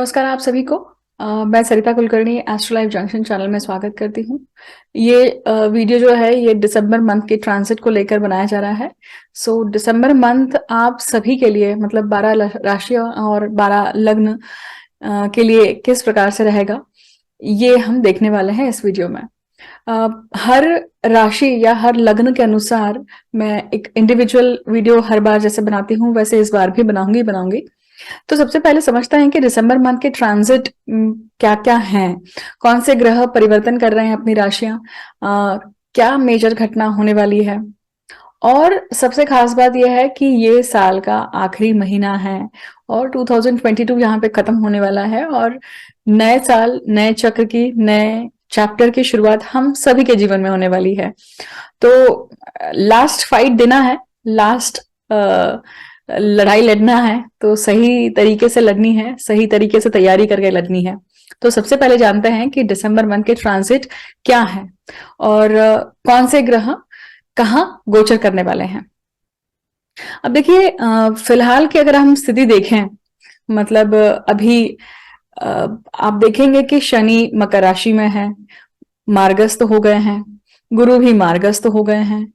नमस्कार आप सभी को। मैं Sarita Kulkarni astro life junction channel में स्वागत करती हूँ। ये वीडियो जो है ये दिसंबर मंथ के ट्रांजिट को लेकर बनाया जा रहा है। दिसंबर मंथ आप सभी के लिए मतलब 12 राशियां और 12 लग्न के लिए किस प्रकार से रहेगा ये हम देखने वाले हैं इस वीडियो में। हर राशि या हर लग्न के अनुसार मैं एक इंडिविजुअल वीडियो हर बार जैसे बनाती हूँ वैसे इस बार भी बनाऊंगी। तो सबसे पहले समझते हैं कि दिसंबर मंथ के ट्रांजिट क्या क्या हैं, कौन से ग्रह परिवर्तन कर रहे हैं अपनी राशियां, क्या मेजर घटना होने वाली है। और सबसे खास बात यह है कि ये साल का आखिरी महीना है और 2022 यहाँ पे खत्म होने वाला है और नए साल नए चक्र की नए चैप्टर की शुरुआत हम सभी के जीवन में होने वाली है। तो लास्ट फाइट देना है, लास्ट लड़ाई लड़ना है तो सही तरीके से लड़नी है, सही तरीके से तैयारी करके लड़नी है। तो सबसे पहले जानते हैं कि दिसंबर मंथ के ट्रांजिट क्या है और कौन से ग्रह कहाँ गोचर करने वाले हैं। अब देखिए, फिलहाल की अगर हम स्थिति देखें मतलब अभी आप देखेंगे कि शनि मकर राशि में है, मार्गस्थ हो गए हैं, गुरु भी मार्गस्थ हो गए हैं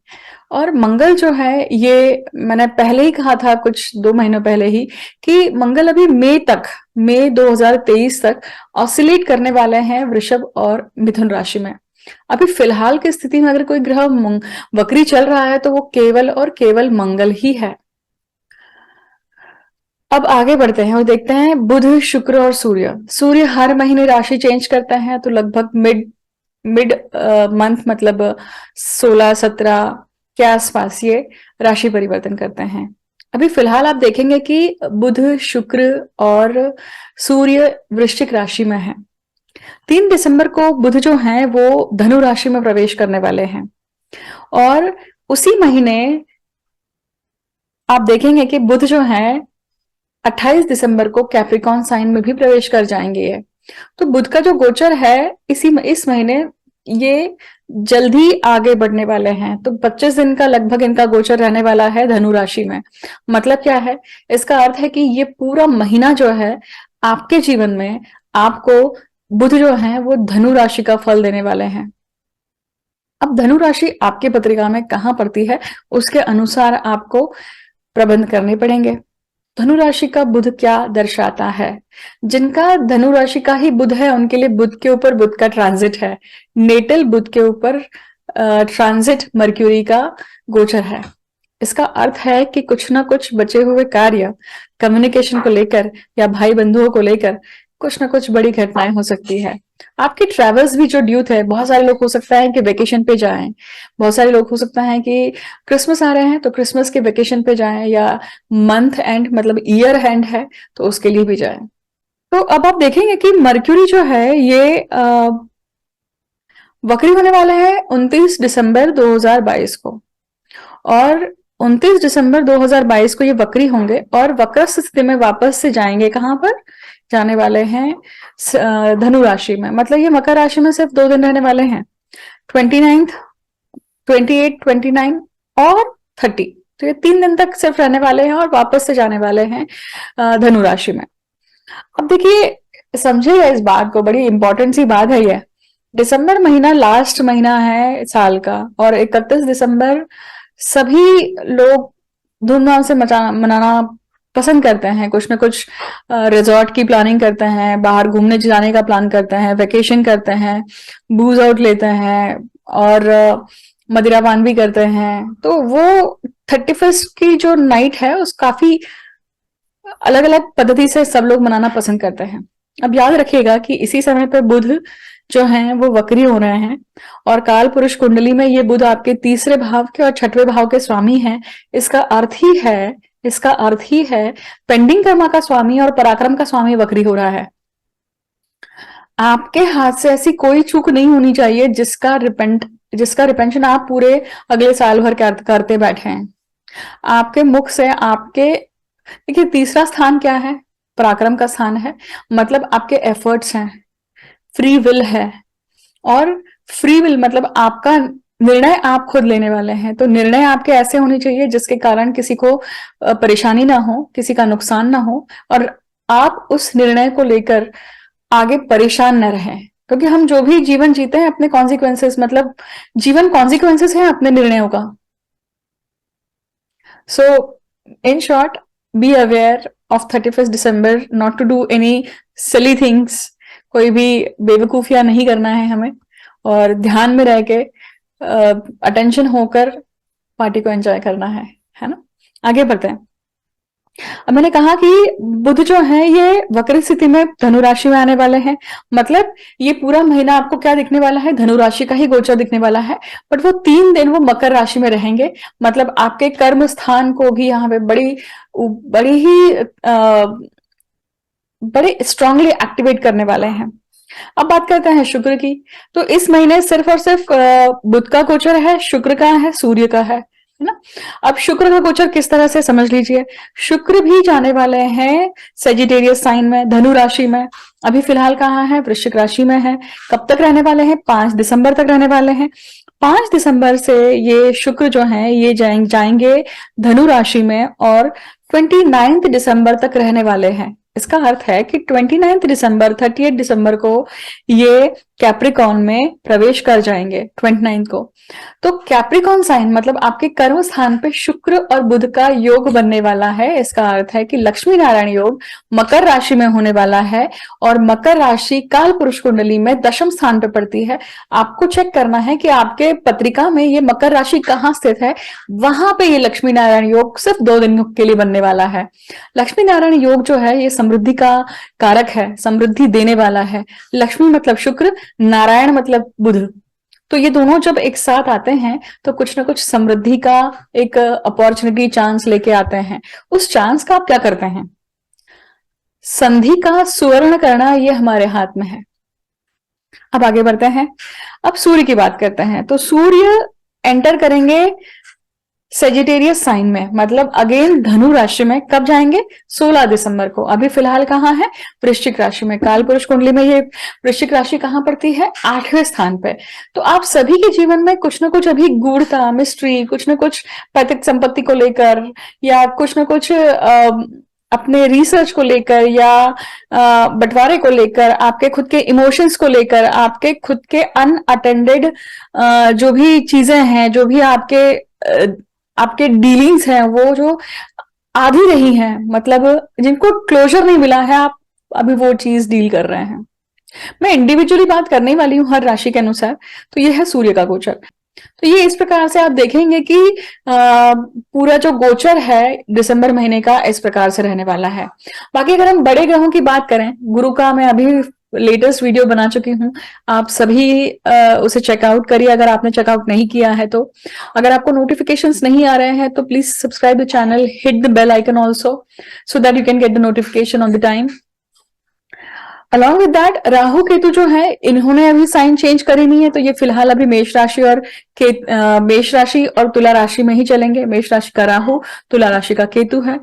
और मंगल जो है ये मैंने पहले ही कहा था कुछ 2 महीनों पहले ही कि मंगल अभी मई 2023 तक ऑसिलेट करने वाले हैं वृषभ और मिथुन राशि में। अभी फिलहाल की स्थिति में अगर कोई ग्रह वक्री चल रहा है तो वो केवल और केवल मंगल ही है। अब आगे बढ़ते हैं और देखते हैं बुध शुक्र और सूर्य। सूर्य हर महीने राशि चेंज करते हैं तो लगभग मिड मिड मंथ मतलब 16-17 के आसपास ये राशि परिवर्तन करते हैं। अभी फिलहाल आप देखेंगे कि बुध शुक्र और सूर्य वृश्चिक राशि में है। 3 दिसंबर को बुध जो है वो धनु राशि में प्रवेश करने वाले हैं और उसी महीने आप देखेंगे कि बुध जो है 28 दिसंबर को कैप्रिकॉन साइन में भी प्रवेश कर जाएंगे ये। तो बुध का जो गोचर है इस महीने ये जल्दी आगे बढ़ने वाले हैं। तो 25 दिन का लगभग इनका गोचर रहने वाला है धनु राशि में। मतलब क्या है, इसका अर्थ है कि ये पूरा महीना जो है आपके जीवन में आपको बुध जो है वो धनु राशि का फल देने वाले हैं। अब धनु राशि आपके पत्रिका में कहाँ पड़ती है उसके अनुसार आपको प्रबंध करने पड़ेंगे। धनु राशि का बुध क्या दर्शाता है? जिनका धनु राशि का ही बुध है उनके लिए बुध के ऊपर बुध का ट्रांजिट है, नेटल बुध के ऊपर ट्रांजिट मर्क्यूरी का गोचर है। इसका अर्थ है कि कुछ ना कुछ बचे हुए कार्य कम्युनिकेशन को लेकर या भाई बंधुओं को लेकर कुछ ना कुछ बड़ी घटनाएं हो सकती है। आपकी ट्रेवल्स भी जो ड्यू थे, बहुत सारे लोग हो सकता है कि वेकेशन पे जाएं, बहुत सारे लोग हो सकता है कि क्रिसमस आ रहे हैं तो क्रिसमस के वेकेशन पे जाएं या मंथ एंड मतलब ईयर एंड है तो उसके लिए भी जाएं। तो अब आप देखेंगे कि मर्क्यूरी जो है ये वक्री होने वाला है 29 दिसंबर 2022 को और 29 दिसंबर 2022 को ये वक्री होंगे और वक्रस्थ स्थिति में वापस से जाएंगे। कहां पर जाने वाले हैं? धनु राशि में। मतलब ये मकर राशि में सिर्फ 2 दिन रहने वाले हैं, 29, 28, 29 और 30। तो ये 3 दिन तक सिर्फ रहने वाले हैं और वापस से जाने वाले हैं धनु राशि में। अब देखिए, समझिएगा इस बात को, बड़ी इंपॉर्टेंट सी बात है ये। दिसंबर महीना लास्ट महीना है साल का और 31 दिसंबर सभी लोग धूमधाम से मनाना पसंद करते हैं। कुछ ना कुछ रिजॉर्ट की प्लानिंग करते हैं, बाहर घूमने जाने का प्लान करते हैं, वेकेशन करते हैं, बूज आउट लेते हैं और मदिरापान भी करते हैं। तो वो 31 की जो नाइट है उस काफी अलग अलग पद्धति से सब लोग मनाना पसंद करते हैं। अब याद रखिएगा कि इसी समय पर बुध जो हैं वो वक्री हो रहे हैं और काल पुरुष कुंडली में ये बुध आपके 3रे भाव के और 6वें भाव के स्वामी हैं। इसका अर्थ ही है पेंडिंग कर्मा का स्वामी और पराक्रम का स्वामी वक्री हो रहा है। आपके हाथ से ऐसी कोई चूक नहीं होनी चाहिए जिसका रिपेंशन आप पूरे अगले साल भर करते बैठे हैं। आपके मुख से आपके देखिए 3रा स्थान क्या है? पराक्रम का स्थान है। मतलब आपके एफर्ट्स हैं, फ्री विल है और फ्री विल मतलब आपका निर्णय आप खुद लेने वाले हैं। तो निर्णय आपके ऐसे होने चाहिए जिसके कारण किसी को परेशानी ना हो, किसी का नुकसान ना हो और आप उस निर्णय को लेकर आगे परेशान न रहें, क्योंकि हम जो भी जीवन जीते हैं अपने कॉन्सिक्वेंसेस, मतलब जीवन कॉन्सिक्वेंसेस है अपने निर्णयों का। So in short, be aware of 31st December, not to do any silly things. कोई भी बेवकूफियां नहीं करना है हमें, और ध्यान में रह के अटेंशन होकर पार्टी को एंजॉय करना है ना। आगे बढ़ते हैं। अब मैंने कहा कि बुध जो है ये वक्र स्थिति में धनु राशि में आने वाले हैं, मतलब ये पूरा महीना आपको क्या दिखने वाला है, धनु राशि का ही गोचर दिखने वाला है। बट वो 3 दिन वो मकर राशि में रहेंगे, मतलब आपके कर्म स्थान को भी यहाँ पे बड़ी ही बड़े स्ट्रांगली एक्टिवेट करने वाले हैं। अब बात करते हैं शुक्र की। तो इस महीने सिर्फ और सिर्फ बुध का गोचर है, शुक्र का है, सूर्य का है ना। अब शुक्र का गोचर किस तरह से समझ लीजिए। शुक्र भी जाने वाले हैं सेजिटेरियस साइन में, धनु राशि में। अभी फिलहाल कहाँ है, वृश्चिक राशि में है। कब तक रहने वाले हैं, 5 दिसंबर तक रहने वाले हैं। 5 दिसंबर से ये शुक्र जो है ये जाएंगे धनु राशि में, और 29 दिसंबर तक रहने वाले हैं। इसका अर्थ है कि 29 दिसंबर 30 दिसंबर को ये कैप्रिकॉन में प्रवेश कर जाएंगे 29 को। तो कैप्रिकॉन साइन मतलब आपके कर्म स्थान पे शुक्र और बुध का योग बनने वाला है। इसका अर्थ है कि लक्ष्मी नारायण योग मकर राशि में होने वाला है, और मकर राशि काल पुरुष कुंडली में दशम स्थान पे पड़ती है। आपको चेक करना है कि आपके पत्रिका में ये मकर राशि कहाँ स्थित है, वहां पे ये लक्ष्मी नारायण योग सिर्फ 2 दिन के लिए बनने वाला है। लक्ष्मी नारायण योग जो है ये समृद्धि का कारक है, समृद्धि देने वाला है। लक्ष्मी मतलब शुक्र, नारायण मतलब बुध, तो ये दोनों जब एक साथ आते हैं तो कुछ ना कुछ समृद्धि का एक अपॉर्चुनिटी, चांस लेके आते हैं। उस चांस का आप क्या करते हैं, संधि का सुवर्ण करना ये हमारे हाथ में है। अब आगे बढ़ते हैं। अब सूर्य की बात करते हैं। तो सूर्य एंटर करेंगे सेजिटेरियस साइन में, मतलब अगेन धनु राशि में। कब जाएंगे, 16 दिसंबर को। अभी फिलहाल कहाँ है, वृश्चिक राशि में। काल पुरुष कुंडली में ये वृश्चिक राशि कहाँ पड़ती है, 8वें स्थान पे। तो आप सभी के जीवन में कुछ ना कुछ अभी गूढ़ता, मिस्ट्री, कुछ ना कुछ पैतृक संपत्ति को लेकर, या कुछ ना कुछ अपने रिसर्च को लेकर, या बंटवारे को लेकर, आपके खुद के इमोशंस को लेकर, आपके खुद के अनअटेंडेड जो भी चीजें हैं, जो भी आपके डीलिंग्स हैं, वो जो आधी रही हैं, मतलब जिनको क्लोजर नहीं मिला है, आप अभी वो चीज डील कर रहे हैं। मैं इंडिविजुअली बात करने वाली हूँ हर राशि के अनुसार। तो ये है सूर्य का गोचर। तो ये इस प्रकार से आप देखेंगे कि पूरा जो गोचर है दिसंबर महीने का इस प्रकार से रहने वाला है। बाकी अगर हम बड़े ग्रहों की बात करें, गुरु का मैं अभी लेटेस्ट वीडियो बना चुकी हूँ, आप सभी उसे चेकआउट करिए अगर आपने चेकआउट नहीं किया है तो। अगर आपको नोटिफिकेशंस नहीं आ रहे हैं तो please subscribe the channel, hit the bell icon also, so that you can get the notification on the time. Along with that, Rahu Ketu जो है इन्होंने अभी साइन चेंज करी नहीं है, तो ये फिलहाल अभी मेष राशि और तुला राशि में ही चलेंगे। मेष राशि का राहु, तुला राशि का केतु है,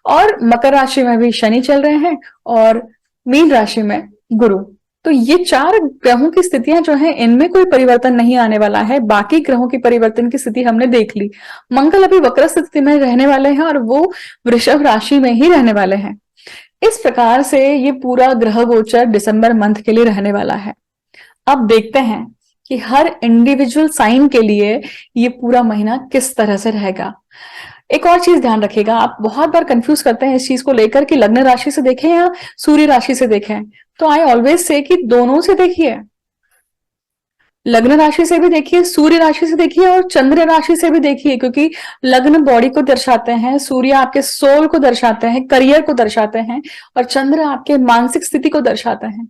और मकर राशि में भी शनि चल रहे हैं, और मीन राशि में गुरु। तो ये 4 ग्रहों की स्थितियां जो है इनमें कोई परिवर्तन नहीं आने वाला है। बाकी ग्रहों की परिवर्तन की स्थिति हमने देख ली। मंगल अभी वक्र स्थिति में रहने वाले हैं, और वो वृषभ राशि में ही रहने वाले हैं। इस प्रकार से ये पूरा ग्रह गोचर दिसंबर मंथ के लिए रहने वाला है। अब देखते हैं कि हर इंडिविजुअल साइन के लिए ये पूरा महीना किस तरह से रहेगा। एक और चीज ध्यान रखिएगा, आप बहुत बार कंफ्यूज करते हैं इस चीज को लेकर कि लग्न राशि से देखें या सूर्य राशि से देखें। तो आई ऑलवेज से कि दोनों से देखिए, लग्न राशि से भी देखिए, सूर्य राशि से देखिए, और चंद्र राशि से भी देखिए, क्योंकि लग्न बॉडी को दर्शाते हैं, सूर्य आपके सोल को दर्शाते हैं, करियर को दर्शाते हैं, और चंद्र आपके मानसिक स्थिति को दर्शाते हैं।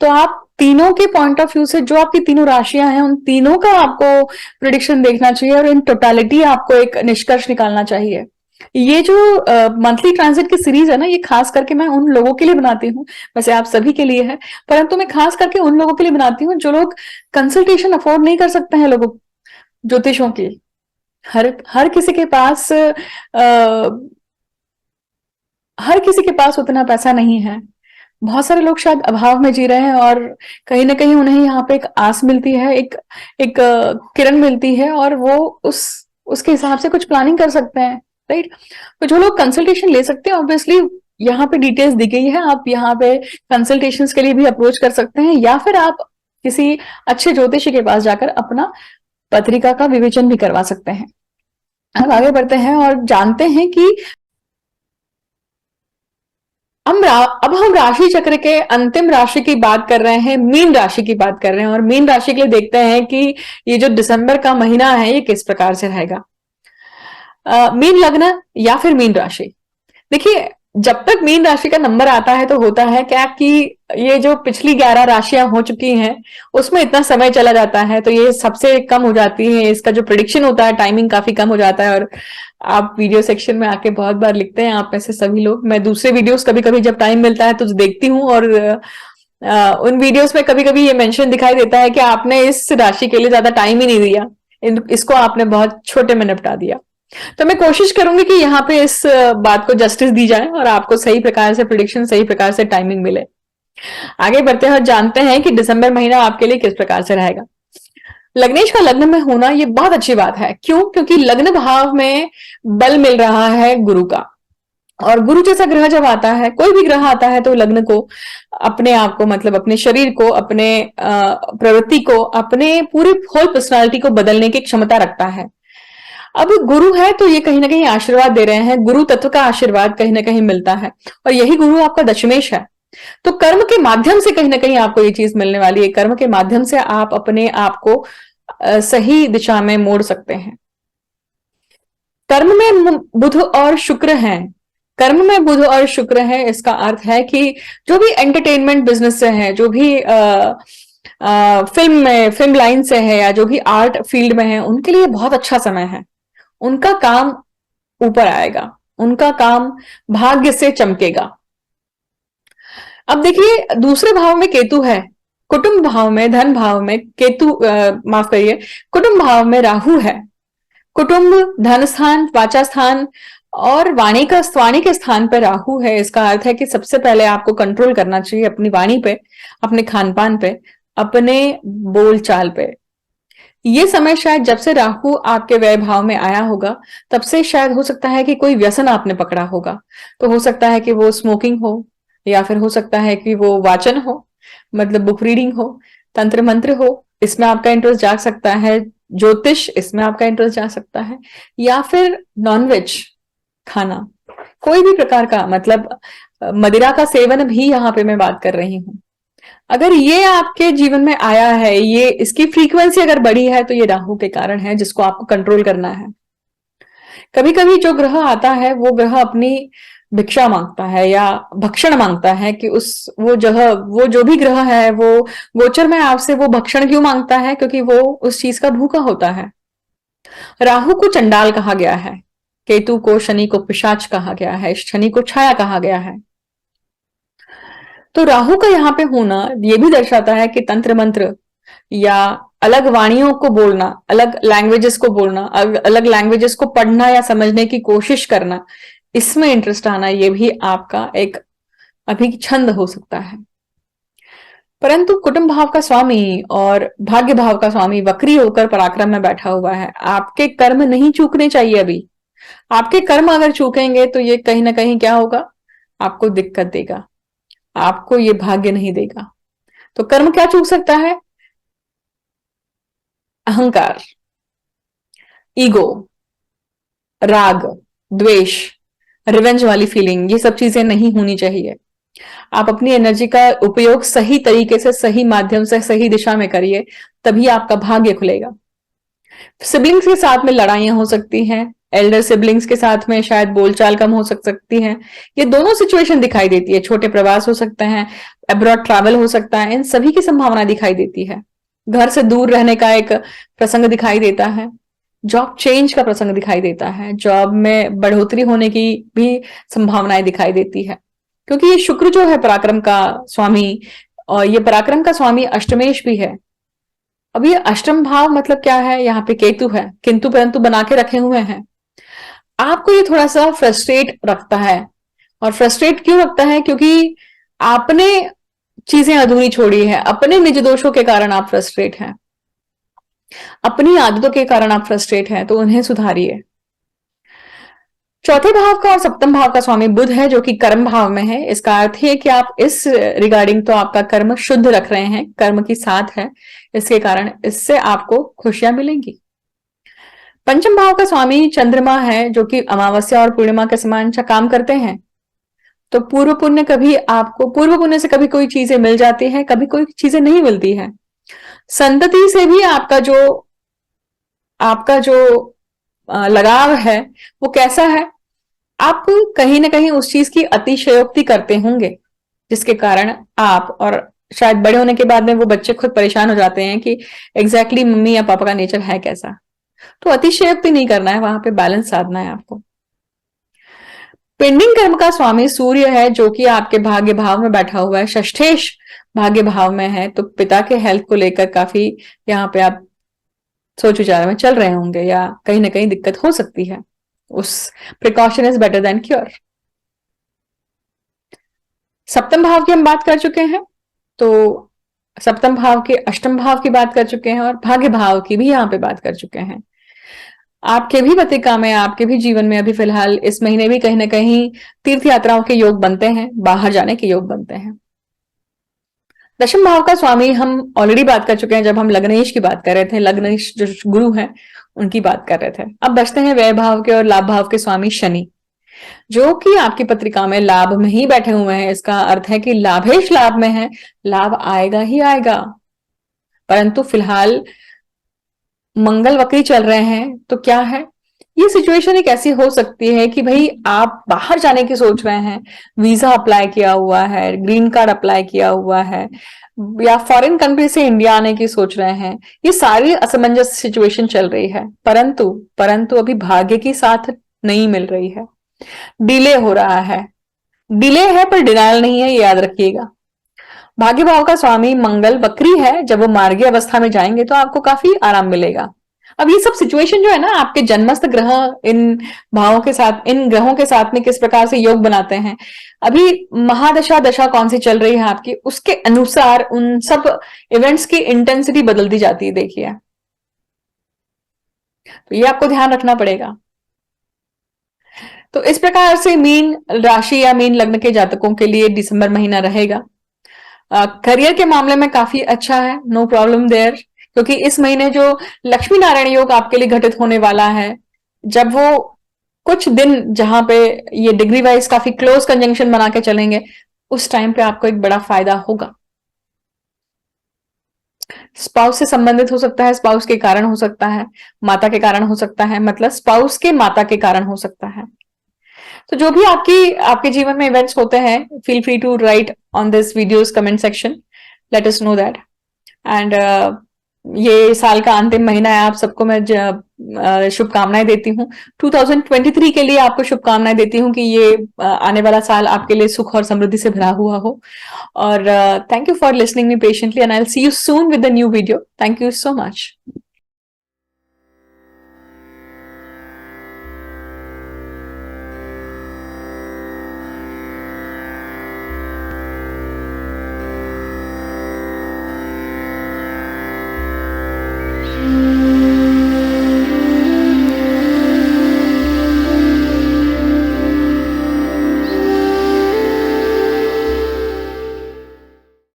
तो आप तीनों के पॉइंट ऑफ व्यू से जो आपकी तीनों राशियां हैं उन तीनों का आपको प्रिडिक्शन देखना चाहिए, और इन टोटालिटी आपको एक निष्कर्ष निकालना चाहिए। ये जो मंथली ट्रांजिट की सीरीज है ना, ये खास करके मैं उन लोगों के लिए बनाती हूँ, वैसे आप सभी के लिए है, परंतु मैं खास करके उन लोगों के लिए बनाती हूँ जो लोग कंसल्टेशन अफोर्ड नहीं कर सकते हैं, लोगों ज्योतिषों की। हर किसी के पास हर किसी के पास उतना पैसा नहीं है। बहुत सारे लोग शायद अभाव में जी रहे हैं, और कहीं ना कहीं उन्हें यहाँ पे एक आस मिलती है, एक किरण मिलती है, और वो उसके हिसाब से कुछ प्लानिंग कर सकते हैं, राइट। तो जो लोग कंसल्टेशन ले सकते हैं, ऑब्वियसली यहाँ पे डिटेल्स दी गई है, आप यहाँ पे कंसल्टेशंस के लिए भी अप्रोच कर सकते हैं, या फिर आप किसी अच्छे ज्योतिषी के पास जाकर अपना पत्रिका का विवेचन भी करवा सकते हैं। अब आगे बढ़ते हैं और जानते हैं कि अब हम राशि चक्र के अंतिम राशि की बात कर रहे हैं, मीन राशि की बात कर रहे हैं, और मीन राशि के लिए देखते हैं कि ये जो दिसंबर का महीना है ये किस प्रकार से रहेगा। मीन लग्न या फिर मीन राशि, देखिए जब तक मीन राशि का नंबर आता है तो होता है क्या कि ये जो पिछली 11 राशियां हो चुकी हैं उसमें इतना समय चला जाता है तो ये सबसे कम हो जाती है, इसका जो प्रिडिक्शन होता है टाइमिंग काफी कम हो जाता है। और आप वीडियो सेक्शन में आके बहुत बार लिखते हैं आप में से सभी लोग, मैं दूसरे वीडियोस कभी कभी जब टाइम मिलता है तो देखती हूँ, और उन वीडियोस में कभी कभी ये मेंशन दिखाई देता है कि आपने इस राशि के लिए ज्यादा टाइम ही नहीं दिया, इसको आपने बहुत छोटे में निपटा दिया। तो मैं कोशिश करूंगी कि यहाँ पे इस बात को जस्टिस दी जाए और आपको सही प्रकार से प्रिडिक्शन, सही प्रकार से टाइमिंग मिले। आगे बढ़ते हैं और जानते हैं कि दिसंबर महीना आपके लिए किस प्रकार से रहेगा। लग्नेश का लग्न में होना ये बहुत अच्छी बात है, क्यों? क्योंकि लग्न भाव में बल मिल रहा है गुरु का, और गुरु जैसा ग्रह जब आता है, कोई भी ग्रह आता है तो लग्न को, अपने आप को, मतलब अपने शरीर को, अपने प्रवृत्ति को, अपने पूरी होल पर्सनालिटी को बदलने की क्षमता रखता है। अब गुरु है तो ये कहीं ना कहीं आशीर्वाद दे रहे हैं, गुरु तत्व का आशीर्वाद कहीं ना कहीं मिलता है, और यही गुरु आपका दशमेश है। तो कर्म के माध्यम से कहीं ना कहीं आपको ये चीज मिलने वाली है, कर्म के माध्यम से आप अपने आप को सही दिशा में मोड़ सकते हैं। कर्म में बुध और शुक्र हैं, कर्म में बुध और शुक्र है, इसका अर्थ है कि जो भी एंटरटेनमेंट बिजनेस से है, जो भी फिल्म लाइन से है, या जो भी आर्ट फील्ड में है, उनके लिए बहुत अच्छा समय है, उनका काम ऊपर आएगा, उनका काम भाग्य से चमकेगा। अब देखिए दूसरे भाव में केतु है, कुटुंब भाव में, धन भाव में केतु, माफ करिए, कुटुंब भाव में राहु है। कुटुंब, धन स्थान, वाचा स्थान और वाणी के स्थान पर राहु है। इसका अर्थ है कि सबसे पहले आपको कंट्रोल करना चाहिए अपनी वाणी पे, अपने खान पान पे, अपने बोलचाल पे। ये समय शायद जब से राहु आपके व्यय भाव में आया होगा तब से शायद हो सकता है कि कोई व्यसन आपने पकड़ा होगा। तो हो सकता है कि वो स्मोकिंग हो, या फिर हो सकता है कि वो वाचन हो, मतलब बुक रीडिंग हो, तंत्र मंत्र हो, इसमें आपका इंटरेस्ट जा सकता है, ज्योतिष, इसमें आपका इंटरेस्ट जा सकता है, या फिर नॉनवेज खाना, कोई भी प्रकार का, मतलब मदिरा का सेवन भी यहाँ पे मैं बात कर रही हूँ। अगर ये आपके जीवन में आया है, ये इसकी फ्रीक्वेंसी अगर बढ़ी है तो ये राहु के कारण है, जिसको आपको कंट्रोल करना है। कभी कभी जो ग्रह आता है वो ग्रह अपनी भिक्षा मांगता है या भक्षण मांगता है, कि वो जो भी ग्रह है वो गोचर में आपसे वो भक्षण क्यों मांगता है, क्योंकि वो उस चीज का भूखा होता है। राहु को चंडाल कहा गया है, केतु को, शनि को पिशाच कहा गया है, शनि को छाया कहा गया है। तो राहु का यहाँ पे होना ये भी दर्शाता है कि तंत्र मंत्र या अलग वाणियों को बोलना, अलग लैंग्वेजेस को बोलना, अलग लैंग्वेजेस को पढ़ना या समझने की कोशिश करना, इसमें इंटरेस्ट आना, ये भी आपका एक अभी छंद हो सकता है। परंतु कुटुंब भाव का स्वामी और भाग्य भाव का स्वामी वक्री होकर पराक्रम में बैठा हुआ है। आपके कर्म नहीं चूकने चाहिए अभी। आपके कर्म अगर चूकेंगे तो ये कहीं ना कहीं क्या होगा, आपको दिक्कत देगा, आपको ये भाग्य नहीं देगा। तो कर्म क्या चूक सकता है? अहंकार, ईगो, राग, द्वेष, रिवेंज वाली फीलिंग, ये सब चीजें नहीं होनी चाहिए। आप अपनी एनर्जी का उपयोग सही तरीके से, सही माध्यम से, सही दिशा में करिए, तभी आपका भाग्य खुलेगा। सिबलिंग्स के साथ में लड़ाइयां हो सकती हैं, एल्डर सिबलिंग्स के साथ में शायद बोलचाल कम हो सकती है, ये दोनों सिचुएशन दिखाई देती है। छोटे प्रवास हो सकते हैं, अब्रॉड ट्रैवल हो सकता है, इन सभी की संभावना दिखाई देती है। घर से दूर रहने का एक प्रसंग दिखाई देता है, जॉब चेंज का प्रसंग दिखाई देता है, जॉब में बढ़ोतरी होने की भी संभावनाएं दिखाई देती है, क्योंकि ये शुक्र जो है पराक्रम का स्वामी, और ये पराक्रम का स्वामी अष्टमेश भी है। अब ये अष्टम भाव मतलब क्या है, यहाँ पे केतु है, किंतु परंतु बना के रखे हुए हैं। आपको ये थोड़ा सा फ्रस्ट्रेट रखता है, और फ्रस्ट्रेट क्यों रखता है? क्योंकि आपने चीजें अधूरी छोड़ी है, अपने निज दोषों के कारण आप फ्रस्ट्रेट हैं, अपनी आदतों के कारण आप फ्रस्ट्रेट हैं, तो उन्हें सुधारिए। चौथे भाव का और सप्तम भाव का स्वामी बुध है, जो कि कर्म भाव में है। इसका अर्थ है कि आप इस रिगार्डिंग तो आपका कर्म शुद्ध रख रहे हैं, कर्म की साथ है, इसके कारण इससे आपको खुशियां मिलेंगी। पंचम भाव का स्वामी चंद्रमा है, जो कि अमावस्या और पूर्णिमा के समान अच्छा काम करते हैं। तो पूर्व पुण्य कभी आपको, पूर्व पुण्य से कभी कोई चीजें मिल जाती है, कभी कोई चीजें नहीं मिलती है। संतति से भी आपका जो लगाव है वो कैसा है, आप कहीं ना कहीं उस चीज की अतिशयोक्ति करते होंगे, जिसके कारण आप, और शायद बड़े होने के बाद में वो बच्चे खुद परेशान हो जाते हैं कि एग्जैक्टली मम्मी या पापा का नेचर है कैसा। तो अतिशयोक्ति नहीं करना है, वहां पे बैलेंस साधना है आपको। पेंडिंग कर्म का स्वामी सूर्य है, जो कि आपके भाग्य भाव में बैठा हुआ है, षष्ठेश भाग्य भाव में है। तो पिता के हेल्थ को लेकर काफी यहाँ पे आप सोच विचार में चल रहे होंगे, या कहीं ना कहीं दिक्कत हो सकती है। उस precaution is better than cure. सप्तम भाव की हम बात कर चुके हैं, तो सप्तम भाव के अष्टम भाव की बात कर चुके हैं, और भाग्य भाव की भी यहाँ पे बात कर चुके हैं। आपके भी पत्रिका में, आपके भी जीवन में अभी फिलहाल इस महीने भी कहीं ना कहीं तीर्थ यात्राओं के योग बनते हैं, बाहर जाने के योग बनते हैं। दशम भाव का स्वामी हम ऑलरेडी बात कर चुके हैं जब हम लग्नेश की बात कर रहे थे, लग्नेश जो गुरु हैं उनकी बात कर रहे थे। अब बचते हैं व्यय भाव के और लाभ भाव के स्वामी शनि, जो कि आपकी पत्रिका में लाभ में ही बैठे हुए हैं। इसका अर्थ है कि लाभेश लाभ में है, लाभ आएगा ही आएगा। परंतु फिलहाल मंगल वक्री चल रहे हैं, तो क्या है, ये सिचुएशन एक ऐसी हो सकती है कि भाई आप बाहर जाने की सोच रहे हैं, वीजा अप्लाई किया हुआ है, ग्रीन कार्ड अप्लाई किया हुआ है, या फॉरेन कंट्री से इंडिया आने की सोच रहे हैं। ये सारी असमंजस सिचुएशन चल रही है, परंतु परंतु अभी भाग्य की साथ नहीं मिल रही है, डिले हो रहा है। डिले है पर डिनायल नहीं है, ये याद रखिएगा। भाग्य भाव का स्वामी मंगल वक्री है, जब वो मार्गीय अवस्था में जाएंगे तो आपको काफी आराम मिलेगा। अब ये सब सिचुएशन जो है ना, आपके जन्मस्थ ग्रह इन भावों के साथ, इन ग्रहों के साथ में किस प्रकार से योग बनाते हैं, अभी महादशा दशा कौन सी चल रही है आपकी, उसके अनुसार उन सब इवेंट्स की इंटेंसिटी बदलती जाती है, देखिए। तो ये आपको ध्यान रखना पड़ेगा। तो इस प्रकार से मीन राशि या मीन लग्न के जातकों के लिए दिसंबर महीना रहेगा। करियर के मामले में काफी अच्छा है, नो प्रॉब्लम देयर, क्योंकि इस महीने जो लक्ष्मी नारायण योग आपके लिए घटित होने वाला है, जब वो कुछ दिन जहां पे ये डिग्री वाइज काफी क्लोज कंजंक्शन बना के चलेंगे, उस टाइम पे आपको एक बड़ा फायदा होगा। स्पाउस से संबंधित हो सकता है, स्पाउस के कारण हो सकता है, माता के कारण हो सकता है, मतलब स्पाउस के माता के कारण हो सकता है। तो जो भी आपके जीवन में इवेंट्स होते हैं, feel free to write on this videos comment section, let us know that. And ये साल का अंतिम महीना है, आप सबको मैं शुभकामनाएं देती हूँ। 2023 के लिए आपको शुभकामनाएं देती हूँ कि ये आने वाला साल आपके लिए सुख और समृद्धि से भरा हुआ हो। और thank you for listening me patiently, and I will see you soon with the new video. Thank you so much.